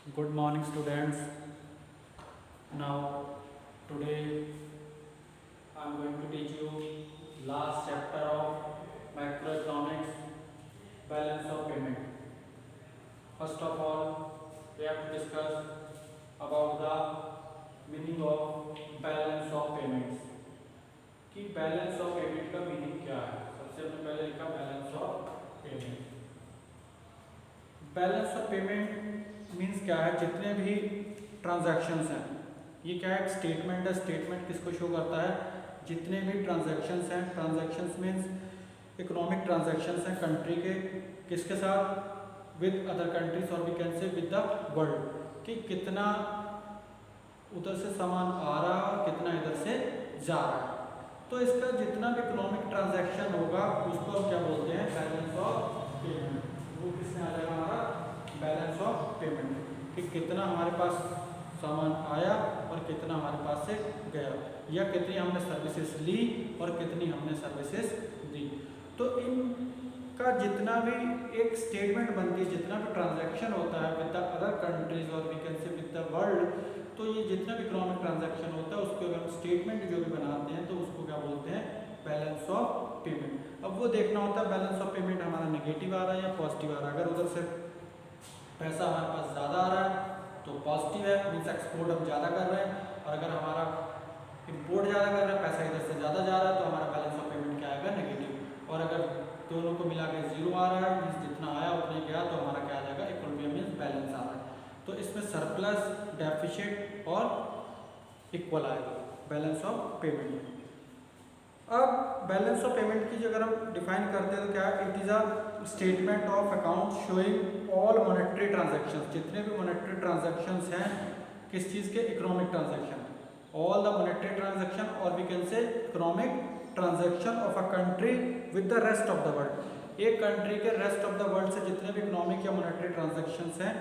Good morning, students. Now, today I am going to teach you last chapter of macroeconomics, balance of payment. First of all, we have to discuss about the meaning of balance of payments. कि balance of payment का meaning क्या है। सबसे हमने पहले लिखा balance of payment. Balance of payment means क्या है, जितने भी ट्रांजैक्शंस हैं, ये क्या है, एक स्टेटमेंट है। स्टेटमेंट किसको शो करता है, जितने भी ट्रांजैक्शंस हैं। ट्रांजैक्शंस मीन्स इकोनॉमिक ट्रांजैक्शंस हैं कंट्री के किसके साथ, विद अदर कंट्रीज, और we can say with the world, कि कितना उधर से सामान आ रहा है, कितना इधर से जा रहा है। तो इसका जितना भी इकोनॉमिक ट्रांजैक्शन होगा उसको हम क्या बोलते हैं, बैलेंस ऑफ पेमेंट। वो किसमें आ जाएगा, हमारा बैलेंस ऑफ पेमेंट, कि कितना हमारे पास सामान आया और कितना हमारे पास से गया, या कितनी हमने सर्विसेज ली और कितनी हमने सर्विसेज दी। तो इनका जितना भी एक स्टेटमेंट बनती है, जितना भी ट्रांजैक्शन होता है विद द अदर कंट्रीज और we can say with the world, तो ये जितना भी इकोनॉमिक ट्रांजैक्शन होता है उसको अगर हम स्टेटमेंट जो भी बनाते हैं तो उसको क्या बोलते हैं, बैलेंस ऑफ पेमेंट। अब वो देखना होता है बैलेंस ऑफ पेमेंट हमारा नेगेटिव आ रहा है या पॉजिटिव आ रहा है। अगर उधर से पैसा हमारे पास ज़्यादा आ रहा है तो पॉजिटिव है, मीन्स एक्सपोर्ट हम ज़्यादा कर रहे हैं। और अगर हमारा इम्पोर्ट ज़्यादा कर रहे हैं, पैसा इधर से ज़्यादा जा रहा है, तो हमारा बैलेंस ऑफ पेमेंट क्या आएगा, नेगेटिव। और अगर दोनों को मिला के जीरो आ रहा है, मीन्स जितना आया उतने गया, तो हमारा क्या आ जाएगा, इक्विलिब्रियम मीन्स बैलेंस आ रहा है। तो इसमें सरप्लस, डेफिसिट और इक्वल आएगा बैलेंस ऑफ पेमेंट। अब बैलेंस ऑफ पेमेंट की अगर हम डिफाइन करते हैं तो क्या है, it is a statement of account showing all monetary transactions, जितने भी मॉनेटरी ट्रांजैक्शंस हैं, किस चीज़ के, economic transaction, all the monetary transaction, और we can say economic transaction of a country with the rest of the world. एक country के rest of the world से जितने भी इकोनॉमिक या मॉनेटरी ट्रांजैक्शंस हैं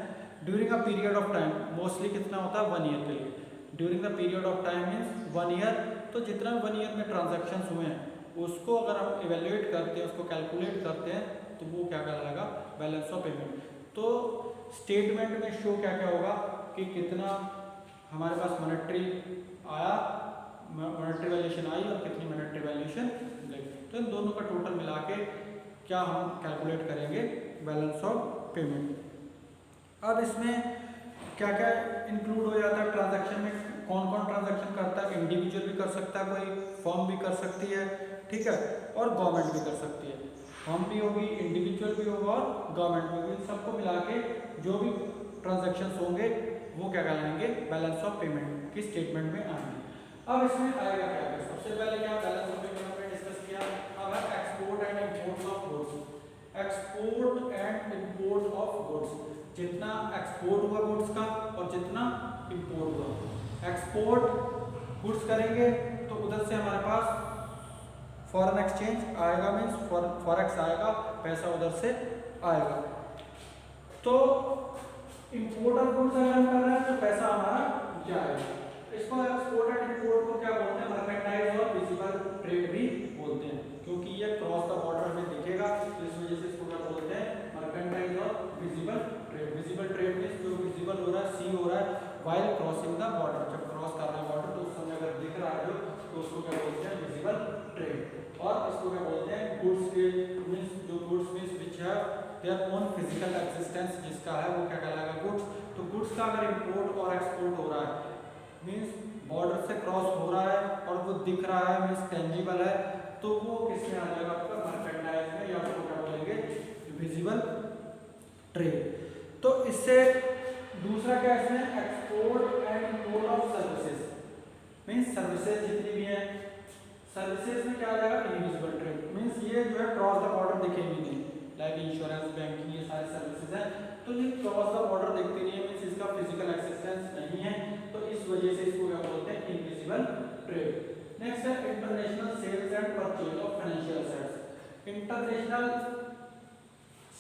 during a period of time, mostly कितना होता है, 1 ईयर के लिए। During the period of time means 1 year, तो जितना 1 ईयर में ट्रांजैक्शंस हुए हैं उसको अगर हम इवेल्युएट करते हैं, उसको कैलकुलेट करते हैं, तो वो क्या कहलाएगा, बैलेंस ऑफ पेमेंट। तो स्टेटमेंट में शो क्या क्या होगा, कि कितना हमारे पास मॉनेटरी आया, मॉनेटरी वैल्यूएशन आई, और कितनी मॉनेटरी वैल्यूएशन गई। तो इन दोनों का टोटल मिला के क्या हम कैलकुलेट करेंगे, बैलेंस ऑफ पेमेंट। अब इसमें क्या क्या इंक्लूड हो जाता है ट्रांजैक्शन में, कौन कौन ट्रांजैक्शन करता है, इंडिविजुअल भी कर सकता है, कोई फर्म भी कर सकती है, ठीक है, और गवर्नमेंट भी कर सकती है। फर्म भी होगी, इंडिविजुअल भी होगा और गवर्नमेंट भी होगी। सबको मिला के जो भी ट्रांजैक्शंस होंगे वो क्या कहलाएंगे, बैलेंस ऑफ पेमेंट की स्टेटमेंट में आएंगे। अब इसमें आएगा क्या, सबसे पहले क्या बैलेंस ऑफ पेमेंट में डिस्कस किया, अब है export and import of goods. Export and import of goods, जितना एक्सपोर्ट हुआ गुड्स का और जितना इंपोर्ट हुआ। एक्सपोर्ट गुड्स करेंगे तो उधर से हमारे पास फॉरेन एक्सचेंज आएगा, मीन्स फॉरेक्स आएगा, पैसा उधर से आएगा। तो इंपोर्ट ऑफ गुड्स अगर हम कर रहे हैं तो पैसा हमारा जाएगा। इसको एक्सपोर्ट एंड इंपोर्ट को क्या बोलते हैं, मर्केंटाइज और विजिबल ट्रेड भी बोलते हैं, क्योंकि ये क्रॉस द बॉर्डर में दिखेगा, तो इस वजह से इसको क्या बोलते हैं, मर्केंटाइज और visible trade. Visible trade means जो विजिबल हो रहा है, सी हो रहा है व्हाइल क्रॉसिंग द बॉर्डर, जब क्रॉस कर रहे हैं बॉर्डर तो उस समय अगर दिख रहा है तो उसको क्या बोलते हैं, विजिबल ट्रेड। और इसको क्या बोलते हैं, गुड्स के मींस जो goods means which have their own physical existence, जिसका है वो क्या कहलाएगा, गुड्स। तो गुड्स का अगर इंपोर्ट और एक्सपोर्ट हो रहा है मींस बॉर्डर से क्रॉस हो रहा है और वो दिख रहा है, मींस टेंजिबल है, तो वो किसमें आ जाएगा, आपका मर्केंटाइज में, या उसको क्या बोलेंगे, विजिबल ट्रेड। तो इससे दूसरा क्या है, इसमें export and import of services, means services जितनी भी है, सर्विसेज में क्या आ जाएगा, इनविजिबल ट्रेड, मींस ये जो है क्रॉस द बॉर्डर दिखेगी नहीं, लाइक इंश्योरेंस, बैंकिंग, ये सारी सर्विसेज हैं, तो ये क्रॉस द बॉर्डर दिखती नहीं है, मींस इसका फिजिकल एक्सिस्टेंस नहीं है, तो इस वजह से इसको क्या बोलते हैं, इनविजिबल ट्रेड। नेक्स्ट है international sales and purchase of financial assets. International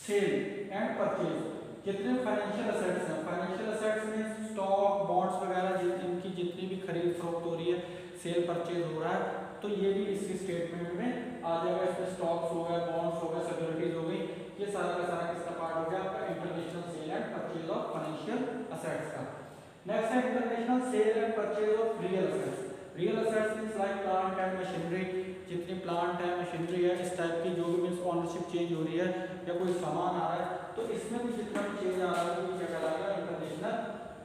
sale and purchase, जितने फाइनेंशियल एसेट्स हैं, फाइनेंशियल एसेट्स में स्टॉक, बॉन्ड्स वगैरह, इनकी जितनी भी खरीद फरोख्त हो रही है, सेल परचेज हो रहा है, तो ये भी इसी स्टेटमेंट में आ जाएगा। इसमें स्टॉक्स हो गए, बॉन्ड्स हो गए, सिक्योरिटीज हो गई, ये सारा का सारा किसका पार्ट हो गया, आपका international sale and purchase of financial assets. Next है international sale and purchase of real assets. Real assets means like plant and machinery, जितनी प्लांट है मशीनरी है इस टाइप की जो भी मींस ओनरशिप चेंज हो रही है या कोई सामान आ रहा है तो इसमें भी जितना भी चेंज आ रहा है वो क्या कहलाएगा, international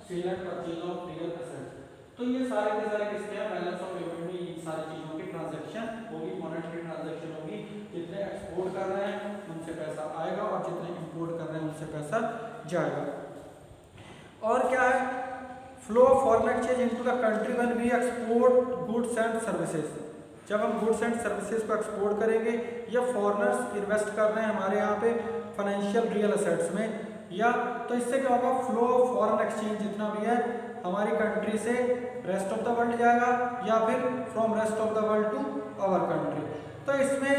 sale and purchase of real assets. तो ये सारे के सारे किसके हैं, बैलेंस ऑफ पेमेंट में इन सारी चीजों की ट्रांजैक्शन होगी, मॉनेटरी ट्रांजैक्शन होगी। जितने एक्सपोर्ट कर रहे हैं उनसे पैसा आएगा और जितने इंपोर्ट कर रहे हैं उनसे पैसा जाएगा। और क्या है, flow of foreign exchange into the country when we export goods and services. जब हम गुड्स एंड सर्विसेज को एक्सपोर्ट करेंगे या फॉरेनर्स इन्वेस्ट कर रहे हैं हमारे यहाँ पे फाइनेंशियल रियल असेट्स में, या तो इससे क्या होगा, फ्लो ऑफ फॉरेन एक्सचेंज जितना भी है हमारी कंट्री से रेस्ट ऑफ द वर्ल्ड जाएगा या फिर from rest of the world to our country. तो इसमें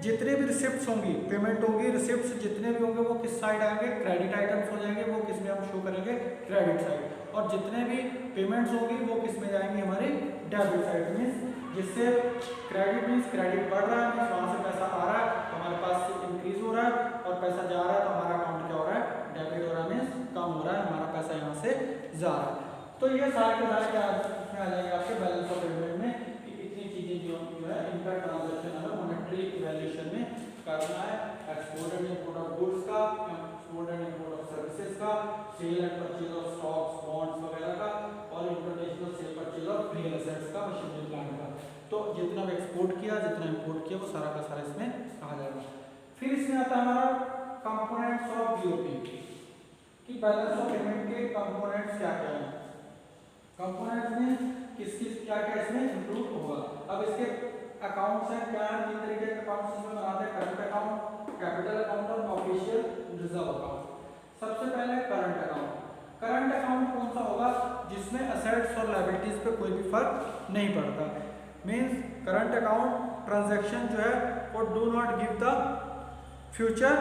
जितनी भी रिसिप्ट्स होंगी, पेमेंट होगी, रिसिप्ट्स जितने भी होंगे वो किस साइड आएंगे, क्रेडिट आइटम्स हो जाएंगे, वो किस में हम शो करेंगे, क्रेडिट साइड। और जितने भी पेमेंट्स होगी वो किस में जाएंगी, हमारी डेबिट साइड। मीन्स जिससे क्रेडिट मीन्स क्रेडिट बढ़ रहा है, मीन्स वहाँ से पैसा आ रहा है तो हमारे पास इंक्रीज हो रहा है, और पैसा जा रहा है तो हमारा अकाउंट क्या हो रहा है, डेबिट हो रहा है, मीन्स कम हो रहा है, हमारा पैसा यहाँ से जा रहा है। तो ये सारे के सारे क्या इसमें आ जाएंगे आपके बैलेंस ऑफ पेमेंट में, कि इतनी चीजें जो है इनका ट्रांजैक्शन हमें मॉनेटरी वैल्यूएशन में करना है। Export and import of goods का, export and import of services का, sale and purchase of stocks bonds वगैरह का, और international sale purchase of real assets का, मशीनरी प्लांट का। तो जितना भी एक्सपोर्ट किया जितना इंपोर्ट किया वो सारा का सारा इसमें कहा जाएगा। फिर इसमें आता है हमारा कंपोनेंट्स ऑफ बीओपी, कि बैलेंस ऑफ पेमेंट के कंपोनेंट्स क्या क्या हैं। कंपोनेंट्स में किस किस क्या क्या इसमें इंक्लूड होगा। अब इसके अकाउंट्स हैं, क्या है, तीन तरीके के अकाउंट्स इसमें बनाते हैं, करंट अकाउंट, कैपिटल अकाउंट और ऑफिशियल रिजर्व अकाउंट। सबसे पहले करंट अकाउंट। करंट अकाउंट कौन सा होगा, जिसमें असेट्स और लायबिलिटीज पे कोई भी फर्क नहीं पड़ता। मींस करंट अकाउंट ट्रांजैक्शन जो है वो do not give the future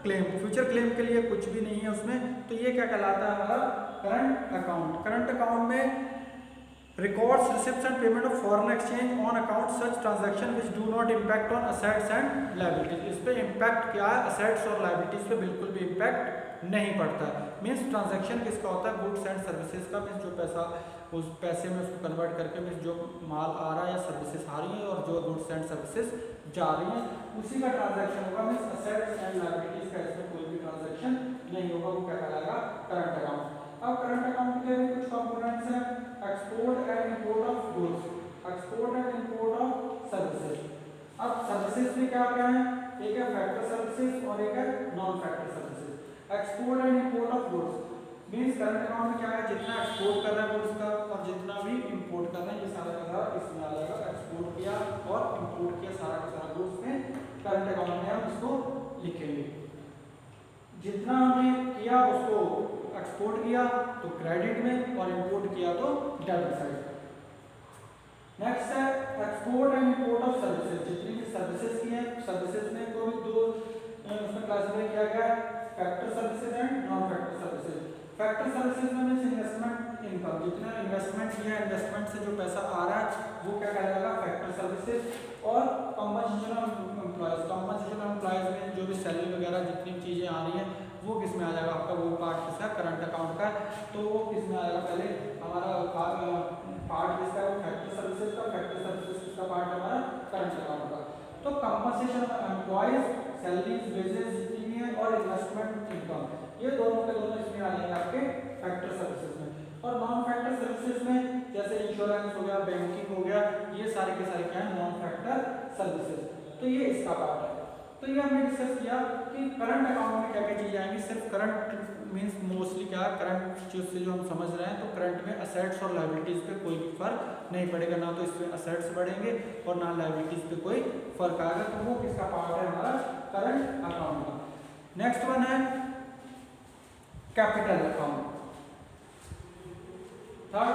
claim, future claim के लिए कुछ भी नहीं है उसमें। तो ये क्या कहलाता है हमारा करंट अकाउंट। करंट अकाउंट में records receipts and payment of foreign exchange on account such transaction which do not impact on assets and liabilities. इस पे इंपैक्ट क्या है, असेट्स और लायबिलिटीज पे बिल्कुल भी इंपैक्ट नहीं पड़ता। मींस ट्रांजैक्शन किसका होता है, गुड्स एंड सर्विसेज का। मींस जो पैसा उस पैसे में उसको कन्वर्ट करके मींस जो माल आ रहा है या सर्विसेज आ रही है और जो गुड्स एंड सर्विसेज जा रही हैं उसी का ट्रांजैक्शन होगा। मींस असेट्स एंड लायबिलिटीज का इसमें कोई भी ट्रांजैक्शन नहीं होगा, वो क्या कहलाएगा, करंट अकाउंट। अब करंट अकाउंट के भी कुछ कंपोनेंट्स हैं, export and import of goods, export and import of services. अब सर्विसेज में क्या क्या है, एक है फैक्टर सर्विसेज और एक है non factor services. Export and import of goods means current account में क्या है, जितना एक्सपोर्ट कर रहा है गुड्स का और जितना भी इंपोर्ट कर रहे हैं ये सारा का सारा इसमें आ जाएगा। एक्सपोर्ट किया और इंपोर्ट किया सारा का सारा गुड्स में करंट अकाउंट में हम इसको लिखेंगे। जितना हमने किया उसको एक्सपोर्ट किया तो क्रेडिट में और इंपोर्ट किया तो डेबिट साइड। नेक्स्ट है export and import of services. जितनी भी सर्विसेज की हैं, सर्विसेज में को भी दो उसमें क्लासिफाई किया गया है, factor services and non factor services. Factor services में मींस इन्वेस्टमेंट इनकम, जितना इन्वेस्टमेंट किया इन्वेस्टमेंट से जो पैसा आ रहा है वो क्या कहलाएगा, फैक्टर सर्विसेज। और compensation of employees, compensation of employees में जो भी सैलरी वगैरह जितनी चीजें आ रही हैं वो किस में आ जाएगा, आपका वो पार्ट किसका, करंट अकाउंट का। तो वो किस में आ जाएगा, पहले हमारा पार्ट किसका है, वो फैक्टर सर्विसेज का। फैक्टर सर्विसेज किसका पार्ट है, हमारा करंट अकाउंट का। तो compensation of employees, salaries, wages जितनी भी है और इन्वेस्टमेंट इनकम, ये दोनों के दोनों इसमें आ जाएंगे आपके फैक्टर सर्विसेज में। और नॉन फैक्टर सर्विसेज में जैसे इंश्योरेंस हो गया, बैंकिंग हो गया, ये सारे के सारे क्या है, नॉन फैक्टर सर्विसेज। तो ये इसका पार्ट है। तो ये हमने डिस्कस किया कि करंट अकाउंट में क्या क्या चीजें आएंगी। सिर्फ करंट मींस मोस्टली क्या है, करंट से जो हम समझ रहे हैं तो करंट में असेट्स और लायबिलिटीज पे कोई भी फर्क नहीं पड़ेगा, ना तो इसमें असेट्स बढ़ेंगे और ना लायबिलिटीज पे कोई फर्क आएगा। तो वो किसका पार्ट है, हमारा करंट अकाउंट का। नेक्स्ट वन है कैपिटल अकाउंट। थर्ड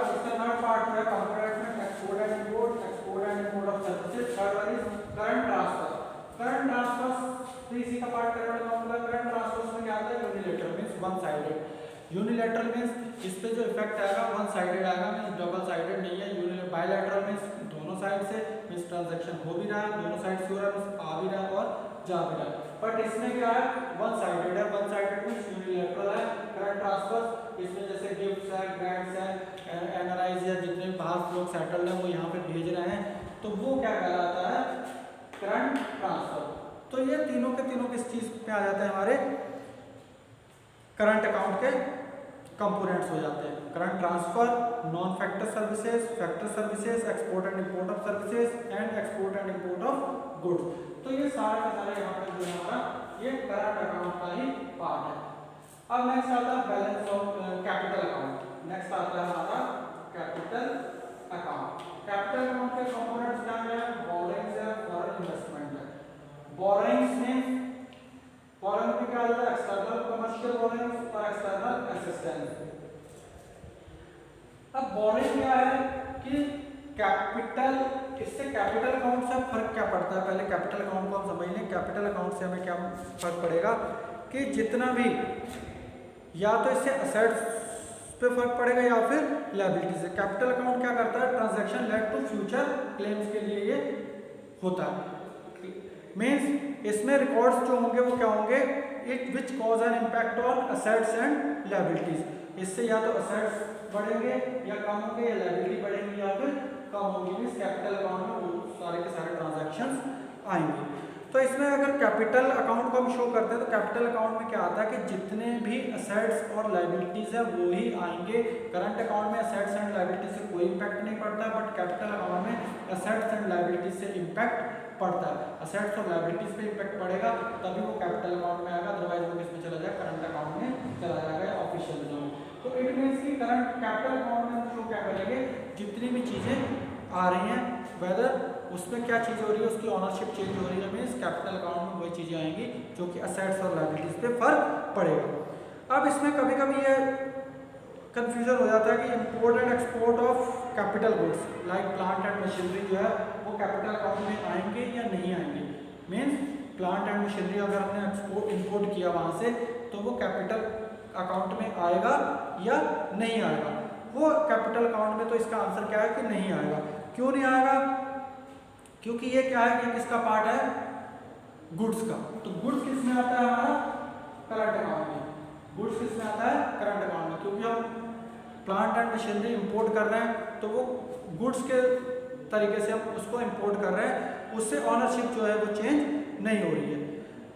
पार्ट है कंपोनेंट में export and import, export and import of services. Third one is current transfer. Current transfer इसी का पार्ट करने का मतलब करंट ट्रांसफर में क्या आता है, unilateral means one sided. Unilateral means इस पे जो इफेक्ट आएगा वन साइडेड आएगा, मींस डबल साइडेड नहीं है। बायलैटरल मींस दोनों साइड से मींस ट्रांजैक्शन हो भी रहा है, दोनों साइड से हो रहा है, मींस आ भी रहा है और जा भी रहा है। बट इसमें क्या है, वन साइडेड है। वन साइडेड मींस यूनिलैटरल है करंट ट्रांसफर। इसमें जैसे गिफ्ट्स है, ग्रांट्स है, एनआरआईज या जितने भी बाहर लोग सेटल्ड हैं वो यहाँ पे भेज रहे हैं, तो वो क्या कहलाता है, करंट ट्रांसफर। तो ये तीनों के तीनों किस चीज पे आ जाते हैं, हमारे करंट अकाउंट के कंपोनेंट्स हो जाते हैं। Current transfer, non factor services, factor services, export and import of services and export and import of goods. तो ये सारे के सारे यहाँ पे जो है हमारा ये करंट अकाउंट का ही पार्ट है। अब नेक्स्ट आता है balance of capital account. Next आता है हमारा कैपिटल अकाउंट। कैपिटल अकाउंट के कंपोनेंट्स क्या क्या है, बोरोइंग्स है, फॉरेन इन्वेस्टमेंट है। बोरोइंग्स में बोरोइंग में क्या आता है, एक्सटर्नल कमर्शियल बोरोइंग्स और एक्सटर्नल असिस्टेंस। अब बोरोइंग क्या है कि कैपिटल, इससे कैपिटल अकाउंट से फर्क क्या पड़ता है, पहले कैपिटल अकाउंट को हम समझ लें। कैपिटल अकाउंट से हमें क्या फर्क पड़ेगा कि जितना भी या तो इससे असेट्स पे फर्क पड़ेगा या फिर लायबिलिटी से। कैपिटल अकाउंट क्या करता है, transaction led to future claims के लिए ये होता है। मीन्स इसमें रिकॉर्ड्स जो होंगे वो क्या होंगे, it which cause an impact on assets and liabilities. इससे या तो असेट्स बढ़ेंगे या कम होंगे, या लायबिलिटी बढ़ेंगी या फिर कम होगी। मीन्स कैपिटल अकाउंट में वो सारे के सारे ट्रांजैक्शंस आएंगे। तो इसमें अगर कैपिटल अकाउंट को हम शो करते हैं तो कैपिटल अकाउंट में क्या आता है कि जितने भी असेट्स और लायबिलिटीज है वो ही आएंगे। करंट अकाउंट में असेट्स एंड लायबिलिटीज से कोई इंपैक्ट नहीं पड़ता है, बट कैपिटल अकाउंट में असेट्स एंड लायबिलिटीज से इंपैक्ट पड़ता है। असेट्स और लायबिलिटीज पे इंपैक्ट पड़ेगा तभी वो कैपिटल अकाउंट में आएगा, अदरवाइज वो किसमें चला जाएगा, करंट अकाउंट में चला जाएगा ऑफिशियल में। तो इट मींस कि करंट कैपिटल अकाउंट में शो क्या करेंगे, जितनी भी चीजें आ रही हैं वेदर उसमें क्या चीज़ हो रही है, उसकी ऑनरशिप चेंज हो रही है, मीन्स कैपिटल अकाउंट में वही चीज़ें आएंगी जो कि असेट्स और लायबिलिटीज पे फर्क पड़ेगा। अब इसमें कभी कभी ये कंफ्यूजन हो जाता है कि import and export of capital goods like plant and machinery जो है वो कैपिटल अकाउंट में आएंगे या नहीं आएंगे। मीन्स प्लांट एंड मशीनरी अगर हमने इंपोर्ट किया वहाँ से तो वो कैपिटल अकाउंट में आएगा या नहीं आएगा। वो कैपिटल अकाउंट में तो इसका आंसर क्या है कि नहीं आएगा। क्यों नहीं आएगा, क्योंकि ये क्या है कि किसका पार्ट है, गुड्स का। तो गुड्स किस में आता है, हमारा करंट अकाउंट में। गुड्स किस में आता है, करंट अकाउंट में, क्योंकि हम प्लांट एंड मशीनरी इंपोर्ट कर रहे हैं तो वो गुड्स के तरीके से हम उसको इंपोर्ट कर रहे हैं, उससे ऑनरशिप जो है वो चेंज नहीं हो रही है।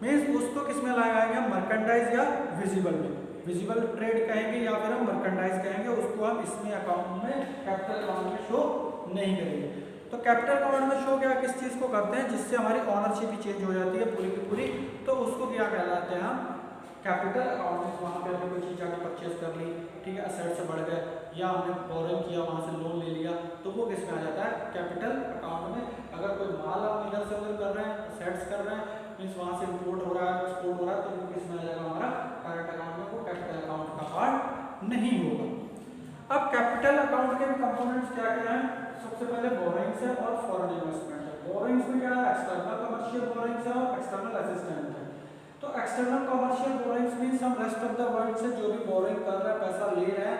मीन्स उसको किस में लगाएंगे हम, मर्केंडाइज या विजिबल में। विजिबल ट्रेड कहेंगे या फिर हम मर्केंडाइज कहेंगे, उसको हम इसमें अकाउंट में कैपिटल अकाउंट में शो नहीं करेंगे। तो कैपिटल अकाउंट में शो क्या किस चीज़ को करते हैं, जिससे हमारी ऑनरशिप भी चेंज हो जाती है पूरी की पूरी, तो उसको क्या कहलाते हैं हम, कैपिटल अकाउंट में। वहाँ पे हमने कोई चीज़ जाकर परचेज कर ली, ठीक है, असेट से बढ़ गए, या हमने बोरिंग किया, वहाँ से लोन ले लिया, तो वो किस में आ जाता है, कैपिटल अकाउंट में। अगर कोई माल हम इधर से उधर कर रहे हैं, असेट्स कर रहे हैं, मीन्स वहाँ से इंपोर्ट हो रहा है, एक्सपोर्ट हो रहा है, तो वो किस में आ जाएगा, हमारा करंट अकाउंट में, वो कैपिटल अकाउंट का पार्ट नहीं होगा। अब कैपिटल अकाउंट के कंपोनेंट्स क्या क्या हैं, सबसे पहले बोरोइंग्स है और फॉरेन इन्वेस्टमेंट है। बोरोइंग्स में क्या है, एक्सटर्नल कमर्शियल बोरोइंग्स है और एक्सटर्नल असिस्टेंट है। तो एक्सटर्नल कमर्शियल बोरोइंग्स मींस हम रेस्ट ऑफ द वर्ल्ड से जो भी बोरोइंग कर रहे हैं, पैसा ले रहे हैं,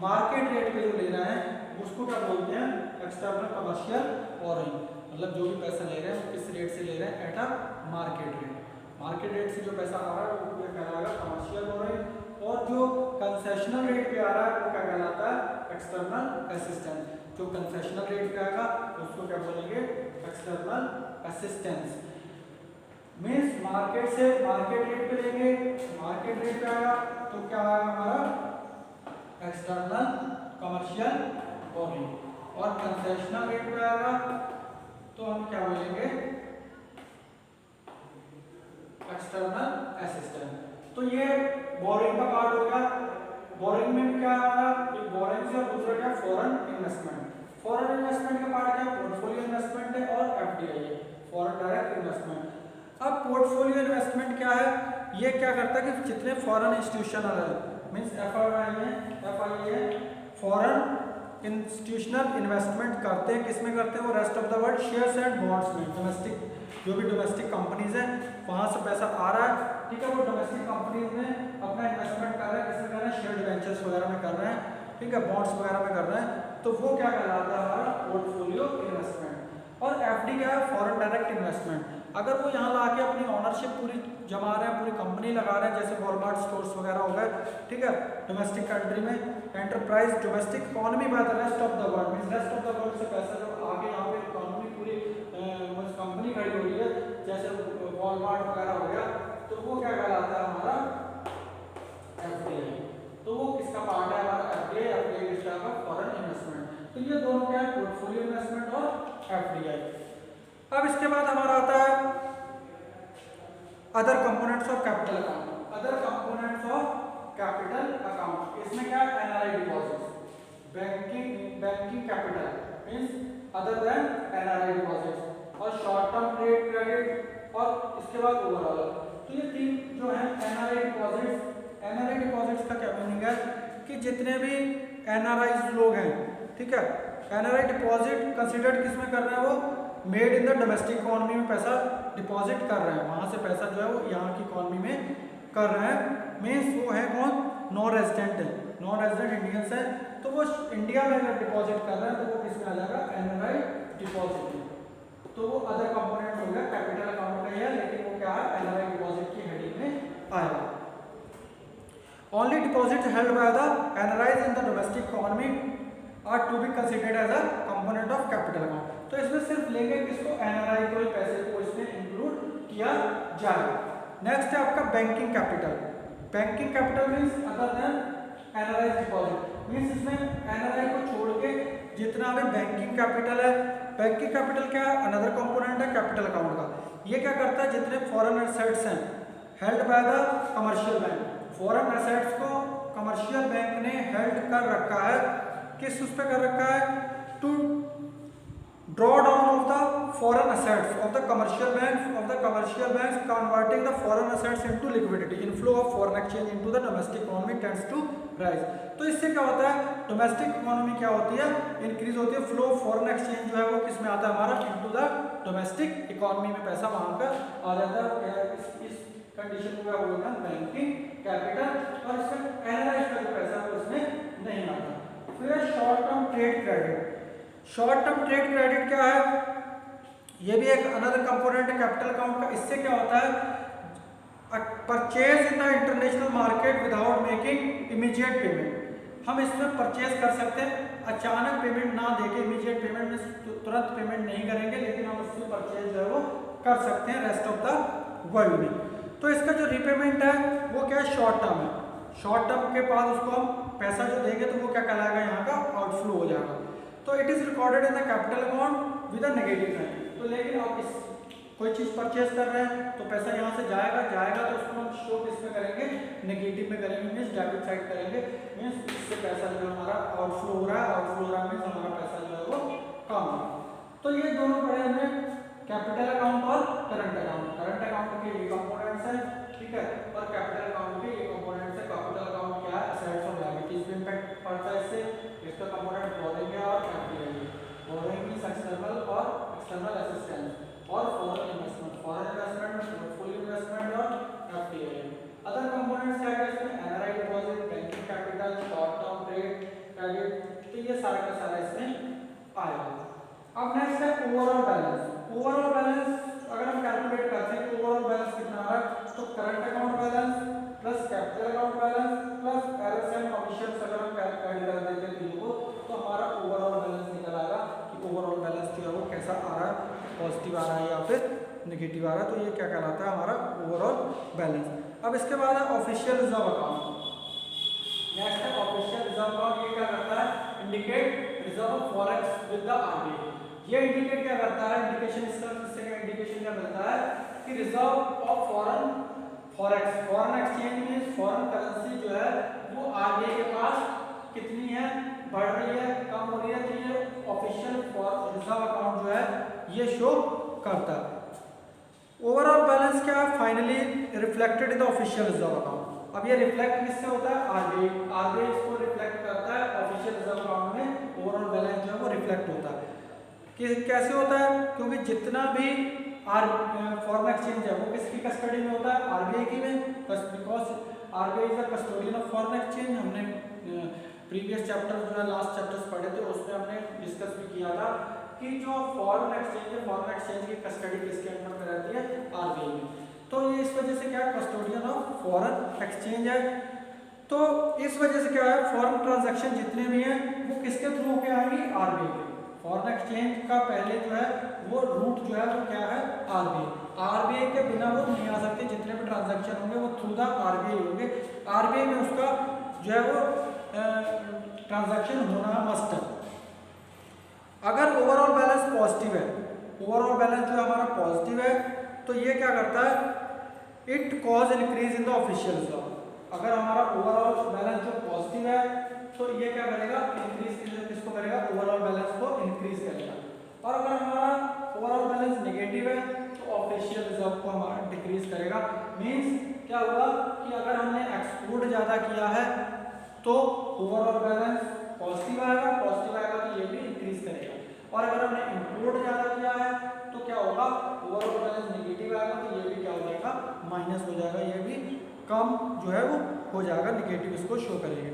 मार्केट रेट पे जो ले रहे हैं उसको क्या बोलते हैं, एक्सटर्नल कमर्शियल बोरोइंग। मतलब जो भी पैसा ले रहे हैं वो किस रेट से ले रहे हैं, at a market rate. Market rate से जो पैसा आ रहा है वो क्या कहलाएगा, कमर्शियल बोरोइंग। और जो कंसेशनल रेट पे आ रहा है वो क्या कहलाता है, एक्सटर्नल असिस्टेंस। जो कंसेशनल रेट पे आएगा उसको क्या बोलेंगे, एक्सटर्नल असिस्टेंस। मींस मार्केट से मार्केट रेट पे लेंगे, मार्केट रेट पे आएगा तो क्या आएगा हमारा, एक्सटर्नल कमर्शियल बोरोइंग। और कंसेशनल रेट पे आएगा तो हम क्या बोलेंगे, एक्सटर्नल असिस्टेंस। तो ये बोरिंग का पार्ट होगा। बोरिंग में क्या आएगा, ये बोरिंग से दूसरा क्या, फॉरेन इन्वेस्टमेंट। फॉरेन इन्वेस्टमेंट का पार्ट क्या, पोर्टफोलियो इन्वेस्टमेंट है और एफडीआई है, फॉरेन डायरेक्ट इन्वेस्टमेंट। अब पोर्टफोलियो इन्वेस्टमेंट क्या है, ये क्या करता है कि जितने फॉरेन इंस्टीट्यूशनल है, मींस एफआईआई है, फॉरेन इंस्टीट्यूशनल इन्वेस्टमेंट करते हैं, किसमें करते हैं वो, rest of the world shares and bonds में। डोमेस्टिक जो भी डोमेस्टिक कंपनीज हैं वहां से पैसा आ रहा है, ठीक है, वो डोमेस्टिक कंपनीज में अपना इन्वेस्टमेंट कर रहे हैं, किसमें कर रहे हैं, शेयर डिवेंचर्स वगैरह में कर रहे हैं, ठीक है, बॉन्ड्स वगैरह में कर रहे हैं, तो वो क्या कहलाता है हमारा पोर्टफोलियो इन्वेस्टमेंट। और एफडी क्या है, फॉरेन डायरेक्ट इन्वेस्टमेंट। अगर वो यहाँ ला के अपनी ऑनरशिप पूरी जमा रहे हैं, पूरी कंपनी लगा रहे हैं, जैसे वॉलमार्ट स्टोर्स वगैरह हो गए, ठीक है, डोमेस्टिक कंट्री में enterprise domestic economy by the rest of the world, means rest of the world से पैसा जो आगे यहाँ पे इकोनॉमी पूरी कंपनी खड़ी हो रही है, जैसे वॉलमार्ट वगैरह हो गया, तो वो क्या कहलाता है हमारा एफडीआई। तो वो किसका पार्ट है हमारा एफडीआई, एफडीआई किस टाइप का फॉरेन इन्वेस्टमेंट। तो ये दोनों क्या है, पोर्टफोलियो इन्वेस्टमेंट और एफडीआई। अब इसके बाद हमारा आता है other components of capital account. Other components of capital account, इसमें क्या है, NRI deposits, banking capital means other than NRI deposits, और शॉर्ट टर्म ट्रेड क्रेडिट, और इसके बाद ओवरऑल। तो ये तीन जो है एनआरआई डिपॉजिट्स। एनआरआई डिपॉजिट्स का क्या मीनिंग है कि जितने भी एनआरआई लोग हैं, ठीक है, एनआरआई डिपॉजिट कंसीडर्ड किस में कर रहे हैं, वो made in the domestic economy में पैसा डिपॉजिट कर रहे हैं, वहां से पैसा जो है वो यहाँ की इकोनॉमी में कर रहे हैं, मीन्स वो है कौन, नॉन रेजिडेंट है, नॉन रेजिडेंट इंडियंस है, तो वो इंडिया में अगर डिपॉजिट कर रहे हैं तो वो किस में आ जाएगा, एनआरआई डिपॉजिट में। तो वो अदर कंपोनेंट हो गया, कैपिटल अकाउंट का ही है, लेकिन वो क्या है, एनआरआई डिपॉजिट की हेडिंग में आएगा। Only deposit held by the NRIs in the domestic economy are to be considered as a component of capital account. तो इसमें सिर्फ लेंगे किसको, एनआरआई को, पैसे को इसमें इंक्लूड किया जाएगा। नेक्स्ट है आपका banking capital. Banking capital means other than NRI deposit, means इसमें एनआरआई को छोड़ के जितना भी बैंकिंग कैपिटल है, बैंकिंग कैपिटल क्या है, अनदर कंपोनेंट है कैपिटल अकाउंट का। ये क्या करता है, जितने फॉरेन एसेट्स हैं held by the commercial bank, foreign assets को कमर्शियल बैंक ने हेल्ड कर रखा है, किस उस पे कर रखा है, to draw down of the foreign assets of the commercial banks converting the foreign assets into liquidity, inflow of foreign exchange into the domestic economy tends to rise। तो इससे क्या होता है, डोमेस्टिक इकोनॉमी क्या होती है, इंक्रीज होती है, फ्लो ऑफ फॉरेन एक्सचेंज जो है वो किस में आता है हमारा, इनटू द डोमेस्टिक इकोनॉमी में पैसा वहां पर आ जाता है। इस कंडीशन को क्या बोलते हैं, बैंकिंग कैपिटल, और इसमें एनआरआई का जो पैसा है उसमें नहीं आता। फिर short term trade credit. Short term trade credit क्या है, ये भी एक अनदर कंपोनेंट है कैपिटल अकाउंट का। इससे क्या होता है, purchase in the international market without making immediate payment. हम इसमें परचेज कर सकते हैं, अचानक पेमेंट ना देके, इमीडिएट पेमेंट में तुरंत पेमेंट नहीं करेंगे, लेकिन हम उससे परचेज जो है वो कर सकते हैं रेस्ट ऑफ द वर्ल्ड में। तो इसका जो रिपेमेंट है वो क्या है, शॉर्ट टर्म है। शॉर्ट टर्म के बाद उसको हम पैसा जो देंगे तो वो क्या कहलाएगा, यहाँ का आउटफ्लो हो जाएगा। तो it is recorded in the capital account with a negative sign. तो लेकिन आप इस कोई चीज परचेज कर रहे हैं तो पैसा यहाँ से जाएगा तो उसको हम शो किस में करेंगे, नेगेटिव में करेंगे, मींस डेबिट साइड करेंगे, मींस इससे पैसा जो हमारा आउटफ्लो हो रहा है, मींस हमारा पैसा जो है वो कम है। तो ये दोनों पढ़े हमने, कैपिटल अकाउंट और करंट अकाउंट। करंट अकाउंट के ये कंपोनेंट्स हैं, ठीक है, और कैपिटल अकाउंट के ये कंपोनेंट्स है। कैपिटल अकाउंट क्या है, असेट्स और लायबिलिटीज पे इंपैक्ट पड़ता है इससे। इसका कंपोनेंट बोरिंग है और एफडीआई। बोरिंग मींस एक्सटर्नल और एक्सटर्नल असिस्टेंस, और फॉरेन इन्वेस्टमेंट में पोर्टफोलियो इन्वेस्टमेंट और एफडीआई। अदर कंपोनेंट्स क्या है इसमें, NRI deposit, banking capital, short term trade credit, तो ये सारा का सारा इसमें आएगा। अब नेक्स्ट है ओवरऑल बैलेंस। ओवरऑल बैलेंस अगर हम कैलकुलेट करते हैं तो ओवरऑल बैलेंस कितना आ रहा है, तो current account balance plus capital account balance plus errors and commissions अगर हम ऐड कर देते हैं तीनों को, तो हमारा ओवरऑल बैलेंस निकल आएगा कि ओवरऑल बैलेंस जो है वो कैसा आ रहा है, पॉजिटिव आ रहा है या फिर नेगेटिव आ रहा है। तो ये क्या कहलाता है हमारा ओवरऑल बैलेंस। अब इसके बाद है ऑफिशियल रिजर्व अकाउंट। नेक्स्ट है ऑफिशियल रिजर्व अकाउंट। ये क्या करता है, indicate reserve forex with the RBI. ये इंडिकेट क्या करता है, इंडिकेशन इससे क्या इंडिकेशन क्या मिलता है कि reserve of foreign forex, foreign exchange में फॉरेन करेंसी जो है वो आरबीआई के पास कितनी है, बढ़ रही है, कम हो रही है। तो ये ऑफिशियल रिजर्व अकाउंट जो है ये शो करता है। ओवरऑल बैलेंस क्या है, finally reflected in the official reserve account. अब ये रिफ्लेक्ट किससे होता है, आरबीआई इसको रिफ्लेक्ट करता है ऑफिशियल रिजर्व अकाउंट में। ओवरऑल बैलेंस जो है वो रिफ्लेक्ट होता है कि कैसे होता है, क्योंकि जितना भी फॉरेन एक्सचेंज है वो किसकी कस्टडी में होता है, आरबीआई की में, because RBI is the custodian of foreign exchange. हमने प्रीवियस चैप्टर जो है लास्ट चैप्टर्स पढ़े थे उसमें हमने डिस्कस भी किया था कि जो फॉरेन एक्सचेंज है, फॉरेन एक्सचेंज की कस्टडी किसके अंडर में रहती है, आरबीआई में। तो ये इस वजह से क्या कस्टोडियन ऑफ फॉरेन एक्सचेंज है। तो इस वजह से क्या है, फॉरेन ट्रांजैक्शन जितने भी हैं वो किसके थ्रू होके आएंगी, आरबीआई के। फॉरेन एक्सचेंज का पहले जो है वो रूट जो है वो क्या है, आरबीआई। आरबीआई के बिना वो नहीं आ सकते, जितने भी ट्रांजैक्शन होंगे वो थ्रू द आरबीआई होंगे। आरबीआई में उसका जो है वो ट्रांजैक्शन होना मस्ट है। अगर ओवरऑल बैलेंस पॉजिटिव है, ओवरऑल बैलेंस जो हमारा पॉजिटिव है, तो ये क्या करता है, it cause increase in the official reserve. अगर हमारा ओवरऑल बैलेंस जो पॉजिटिव है तो ये क्या करेगा, इंक्रीज किसको करेगा, ओवरऑल बैलेंस को इंक्रीज करेगा। और अगर हमारा ओवरऑल बैलेंस नेगेटिव है तो ऑफिशियल रिजर्व को हमारा डिक्रीज करेगा। मींस क्या हुआ कि अगर हमने एक्सपोर्ट ज़्यादा किया है तो ओवरऑल बैलेंस पॉजिटिव आएगा, पॉजिटिव आएगा तो ये भी इंक्रीज करेगा। और अगर हमने इंपोर्ट ज़्यादा किया है तो क्या होगा, ओवरऑल बैलेंस नेगेटिव आएगा तो ये भी क्या हो जाएगा, माइनस हो जाएगा, ये भी कम जो है वो हो जाएगा, नेगेटिव इसको शो करेंगे।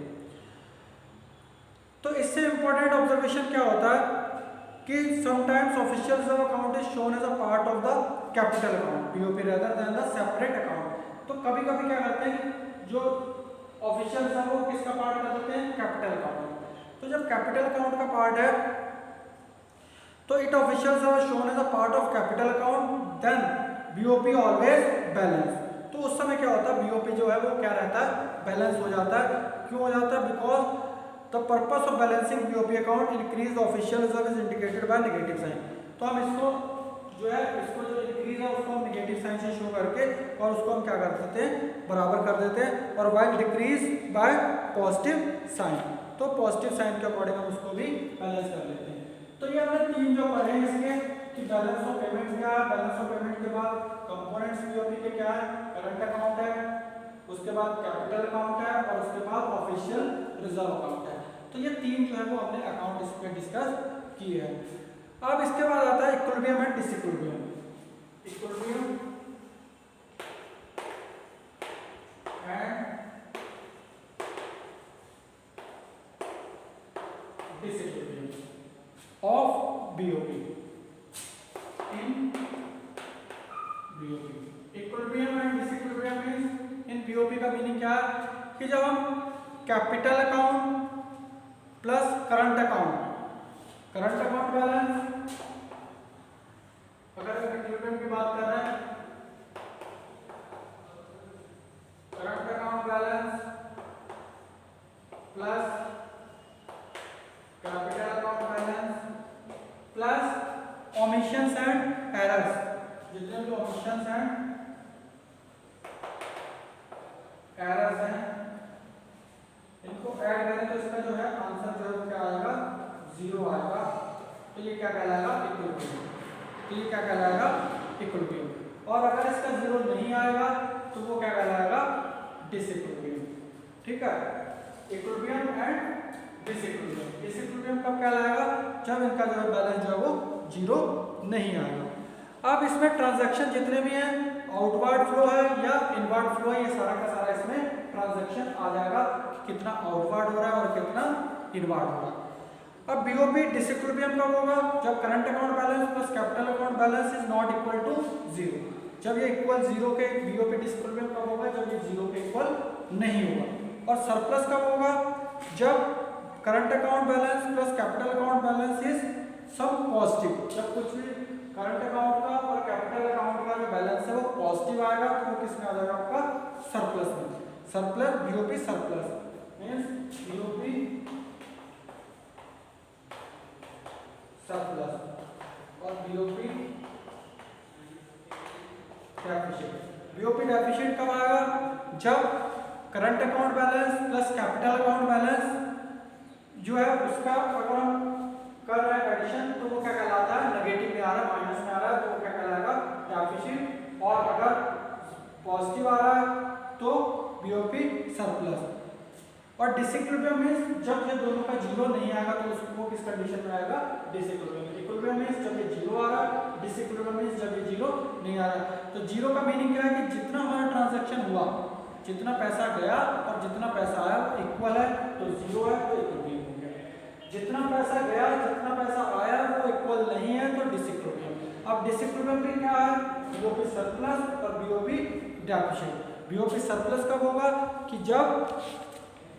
तो इससे इंपॉर्टेंट ऑब्जर्वेशन क्या होता है कि sometimes official reserve account is shown as a part of the capital account BOP rather than the separate account. तो कभी कभी क्या करते हैं, जो ऑफिशियल रिजर्व वो किसका पार्ट कर देते हैं, कैपिटल अकाउंट। तो जब कैपिटल अकाउंट का पार्ट है तो it official reserve shown as a part of capital account, then BOP always balance. तो उस समय क्या होता है, बीओपी जो है वो क्या रहता है, बैलेंस हो जाता है। क्यों हो जाता है, because the purpose of balancing BOP account increase the official reserve is indicated by negative sign. तो हम इसको जो है, इसको जो इंक्रीज है उसको हम नेगेटिव साइन से शो करके और उसको हम क्या कर देते हैं, बराबर कर देते हैं, और while decrease by positive sign. तो पॉजिटिव साइन के अकॉर्डिंग हम उसको भी बैलेंस कर लेते हैं। तो ये हमने तीन जो पढ़े हैं इसके, कि बैलेंस ऑफ पेमेंट क्या है, बैलेंस ऑफ पेमेंट के बाद कंपोनेंट्स बीओपी के क्या है, करंट अकाउंट है, उसके बाद कैपिटल अकाउंट है, और उसके बाद ऑफिशियल रिजर्व अकाउंट है। तो ये तीन जो है वो हमने अकाउंट इस पे डिस्कस किए हैं। अब इसके बाद आता है equilibrium and disequilibrium. Equilibrium and disequilibrium of BOP in BOP. Equilibrium and disequilibrium means in BOP का मीनिंग क्या है कि जब हम capital account plus current account balance, अगर इक्विलिब्रियम की बात कर रहे हैं, current account balance plus capital account balance plus omissions and errors, जितने भी ओमिशंस एंड एरर्स हैं इनको ऐड करें तो इसका जो है आंसर जो है क्या आएगा, 0 आएगा। तो ये क्या कहलाएगा, इक्विलिब्रियम। तो ये क्या कहलाएगा, इक्विलिब्रियम। और अगर इसका 0 नहीं आएगा तो वो क्या कहलाएगा, डिसइक्विलिब्रियम। ठीक है, इक्विलिब्रियम एंड डिसइक्विलिब्रियम। डिसइक्विलिब्रियम कब कहलाएगा, जब इनका जो है बैलेंस जो है वो 0 नहीं आएगा। अब इसमें ट्रांजैक्शन जितने भी हैं, आउटवर्ड फ्लो है या इनवर्ड फ्लो है, ये सारा का सारा इसमें ट्रांजैक्शन आ जाएगा, कितना आउटवर्ड हो रहा है और कितना इनवर्ड हो रहा है। अब बीओपी डिसइक्विलिब्रियम कब होगा, जब current account balance plus capital account balance is not equal to 0। जब ये इक्वल 0 के, बीओपी डिसइक्विलिब्रियम कब होगा, जब ये 0 के इक्वल नहीं होगा। और सरप्लस कब होगा, जब current account balance plus capital account balance is some positive. जब कुछ भी करंट अकाउंट का और कैपिटल अकाउंट का जो बैलेंस है वो पॉजिटिव आएगा तो वो किसमें आ जाएगा, आपका सरप्लस में। Surplus, BOP surplus means BOP surplus और बीओपी डेफिशिएंट। बीओपी डेफिशिएंट कब आएगा, जब current account balance plus capital account balance जो है उसका अगर हम कर रहे हैं एडिशन तो वो क्या कहलाता है, नेगेटिव में आ रहा है, माइनस में आ रहा है, तो वो क्या कहलाएगा, डेफिशिएंट। और अगर पॉजिटिव आ रहा है तो बीओपी सरप्लस। और डिसइक्विलिब्रियम मींस जब ये दोनों का 0 नहीं आएगा तो उसको किस कंडीशन में आएगा, डिसइक्विलिब्रियम। इक्विलिब्रियम मींस जब ये 0 आ रहा है, डिसइक्विलिब्रियम मींस जब ये 0 नहीं आ रहा है। तो 0 का मीनिंग क्या है कि जितना हमारा ट्रांजैक्शन हुआ, जितना पैसा गया और जितना पैसा आया वो इक्वल है, तो 0 है तो इक्विलिब्रियम हो गया। जितना पैसा गया जितना पैसा आया वो इक्वल नहीं है तो डिसइक्विलिब्रियम। अब डिसइक्विलिब्रियम में क्या है, बीओपी सरप्लस और बीओपी डेफिशिएंट। बीओपी सरप्लस कब होगा कि जब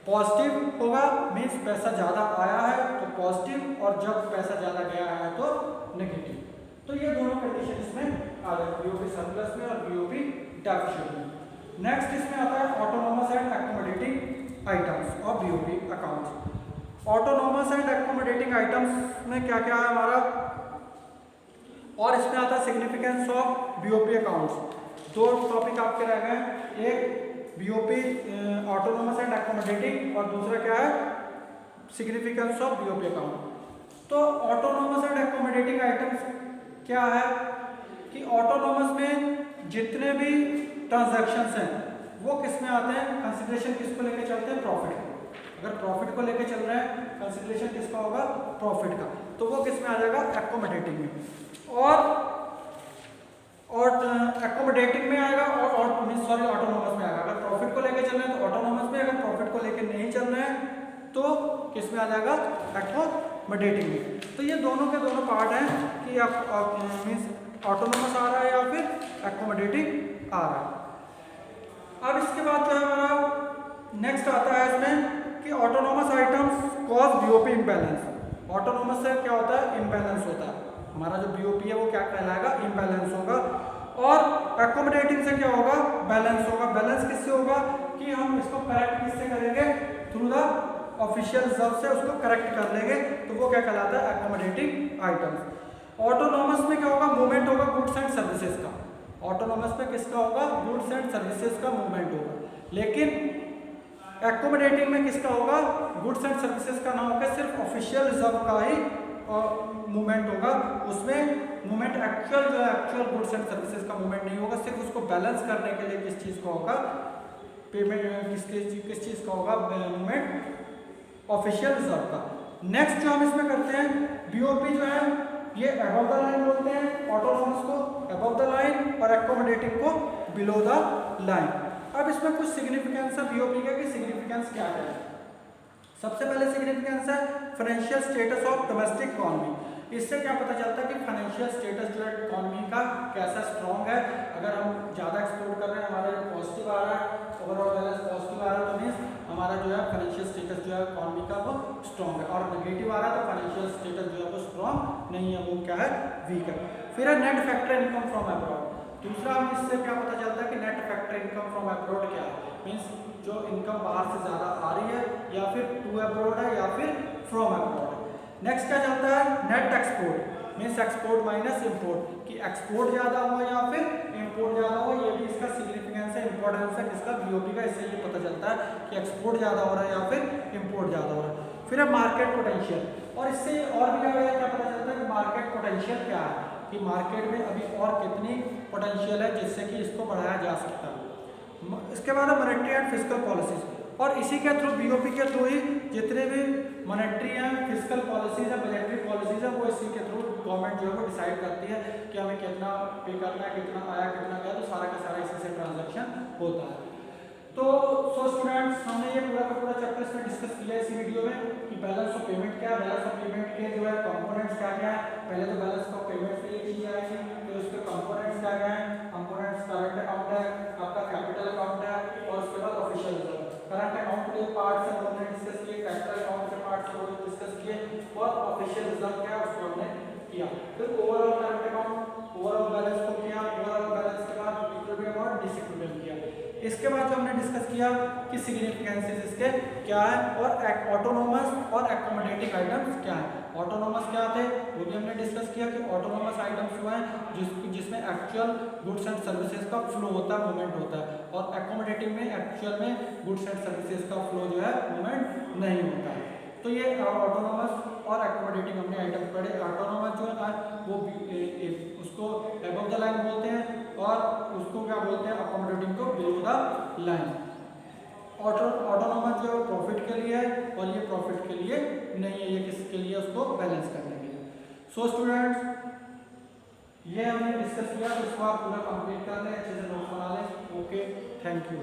पॉजिटिव होगा, मीन्स पैसा ज़्यादा आया है तो पॉजिटिव, और जब पैसा ज़्यादा गया है तो नेगेटिव। तो ये दोनों कंडीशन इसमें आ गए, बीओपी सरप्लस में और बीओपी डेफिशिएंट में। नेक्स्ट इसमें आता है ऑटोनोमस एंड अकोमोडेटिंग आइटम्स और BOP accounts. Autonomous and accommodating items में क्या क्या है हमारा, और इसमें आता है सिग्निफिकेंस ऑफ बीओपी अकाउंट्स। दो टॉपिक आपके रह गए, एक बीओपी ऑटोनोमस एंड अकोमोडेटिंग और दूसरा क्या है सिग्निफिकेंस ऑफ बीओपी अकाउंट। तो ऑटोनोमस एंड अकोमोडेटिंग आइटम्स क्या है कि ऑटोनोमस में जितने भी ट्रांजैक्शंस हैं वो किस में आते हैं, कंसिडरेशन किसको लेके चलते हैं, प्रॉफिट को। अगर प्रॉफिट को लेके चल रहे हैं कंसिडरेशन किसका होगा, प्रॉफिट का, तो वो किस में आ जाएगा, अकोमोडेटिंग में। और अकोमोडेटिंग में आएगा और सॉरी ऑटोनोमस में आएगा। अगर प्रॉफिट को लेके चल रहे हैं तो ऑटोनोमस में, अगर प्रॉफिट को लेके नहीं चल रहे हैं तो किस में आ जाएगा, अकोमोडेटिंग में। तो ये दोनों के दोनों पार्ट हैं कि आप मीन्स ऑटोनोमस आ रहा है या फिर अकोमोडेटिंग आ रहा है। अब इसके बाद जो है हमारा नेक्स्ट आता है इसमें कि autonomous items cause BOP imbalance. Autonomous से क्या होता है, इम्बैलेंस होता है, हमारा जो बीओपी है वो क्या कहलाएगा, इम्बैलेंस होगा। और अकोमोडेटिंग से क्या होगा, बैलेंस होगा। बैलेंस किससे होगा कि हम इसको करेक्ट किससे करेंगे, थ्रू द ऑफिशियल रिजर्व से उसको करेक्ट कर लेंगे, तो वो क्या कहलाता है, अकोमोडेटिंग आइटम्स। ऑटोनोमस में क्या होगा, मूवमेंट होगा गुड्स एंड सर्विसेज का। ऑटोनोमस में किसका होगा, गुड्स एंड सर्विसेज का मूवमेंट होगा। लेकिन एकोमोडेटिंग में किसका होगा, गुड्स एंड सर्विसेज का ना होगा, सिर्फ ऑफिशियल रिजर्व का ही मूवमेंट होगा। उसमें मूवमेंट एक्चुअल जो है एक्चुअल गुड्स एंड सर्विसेज का मूवमेंट नहीं होगा, सिर्फ उसको बैलेंस करने के लिए किस चीज़ का होगा, पेमेंट किस चीज़ का होगा, मूवमेंट ऑफिशियल रिजर्व का। नेक्स्ट जो हम इसमें करते हैं, बीओपी जो है ये अबव द लाइन बोलते हैं, ऑटोनोमस को अबव द लाइन और एकोमोडेटिंग को बिलो द लाइन। अब इसमें कुछ सिग्निफिकेंस है बीओपी का कि सिग्निफिकेंस क्या है। सबसे पहले सिग्निफिकेंस है financial status of domestic economy. इससे क्या पता चलता है कि फाइनेंशियल स्टेटस जो है इकोनॉमी का कैसा स्ट्रॉन्ग है। अगर हम ज़्यादा एक्सपोर्ट कर रहे हैं, हमारा पॉजिटिव आ रहा है, ओवरऑल बैलेंस पॉजिटिव आ रहा है, तो मीन्स हमारा जो है फाइनेंशियल स्टेटस जो है इकोनॉमी का वो स्ट्रॉन्ग है। और नेगेटिव आ रहा है तो फाइनेंशियल स्टेटस जो है वो स्ट्रॉन्ग नहीं है, वो क्या है, वीक है। फिर है net factor income from abroad. दूसरा हम इससे क्या पता चलता है कि net factor income from abroad क्या है, मीन्स जो इनकम बाहर से ज़्यादा आ रही है या फिर टू अब्रॉड है या फिर फ्रॉम अब्रॉड है। नेक्स्ट क्या चलता है, net export means export minus import, कि एक्सपोर्ट ज़्यादा हुआ या फिर इम्पोर्ट ज़्यादा हुआ, ये भी इसका सिग्निफिकेंस है, इंपॉर्टेंस है किसका, बीओपी का। इससे ये पता चलता है कि एक्सपोर्ट ज़्यादा हो रहा है या फिर इम्पोर्ट ज़्यादा हो रहा है। फिर है मार्केट पोटेंशियल, और इससे और भी क्या पता चलता है कि मार्केट पोटेंशियल क्या है, कि मार्केट में अभी और कितनी पोटेंशियल है जिससे कि इसको बढ़ाया जा सकता है। इसके बाद है मॉनेटरी एंड फिजिकल पॉलिसीज, और इसी के थ्रू बीओपी के थ्रू ही जितने भी मॉनेटरी हैं, फिजिकल पॉलिसीज है, मॉनेटरी पॉलिसीज है, वो इसी के थ्रू गवर्नमेंट जो है वो डिसाइड करती है कि हमें कितना पे करना है, कितना आया कितना गया, तो सारा का सारा इसी से ट्रांजैक्शन होता है। तो स्टूडेंट्स हमने ये पूरा का पूरा चैप्टर इसमें डिस्कस किया इसी वीडियो में कि बैलेंस ऑफ पेमेंट क्या है, बैलेंस ऑफ पेमेंट के जो है कंपोनेंट्स क्या क्या है। पहले तो बैलेंस ऑफ पेमेंट पे ये चीज आएगी, फिर उसके कंपोनेंट्स क्या क्या है। कंपोनेंट्स करंट अकाउंट है, आपका कैपिटल अकाउंट है, और उसके बाद ऑफिशियल रिजर्व। करंट अकाउंट के पार्ट से हमने डिस्कस किए, कैपिटल अकाउंट के पार्ट से हमने डिस्कस किए, और ऑफिशियल रिजर्व क्या है उसको हमने किया। फिर overall current account, overall balance को किया, ओवरऑल बैलेंस के बाद इक्विलिब्रियम और डिसइक्विलिब्रियम किया। इसके बाद जो हमने डिस्कस किया कि सिग्निफिकेंसेस इसके क्या है, और ऑटोनोमस और एकोमोडेटिंग आइटम्स क्या है। ऑटोनोमस क्या थे वो भी हमने डिस्कस किया कि ऑटोनोमस आइटम्स जो है जिसमें एक्चुअल गुड्स एंड सर्विसेज का फ्लो होता है, मूवमेंट होता है, और एकोमोडेटिंग में एक्चुअल में गुड्स एंड सर्विसेज का फ्लो जो है मूवमेंट नहीं होता है। तो ये ऑटोनोमस और एकोमोडेटिंग हमने आइटम पढ़े। ऑटोनोमस जो है वो उसको अबव द लाइन बोलते हैं, और उसको क्या बोलते हैं, अकोमोडेटिंग को बिलो द लाइन। ऑटोनोमस जो प्रॉफिट के लिए है, और ये प्रॉफिट के लिए नहीं है, ये किसके लिए, उसको बैलेंस करने के लिए। सो स्टूडेंट्स ये हमने डिस्कस किया, इसको आप पूरा कंप्लीट कर लें, अच्छे से नोट्स बना लें। Okay, thank you.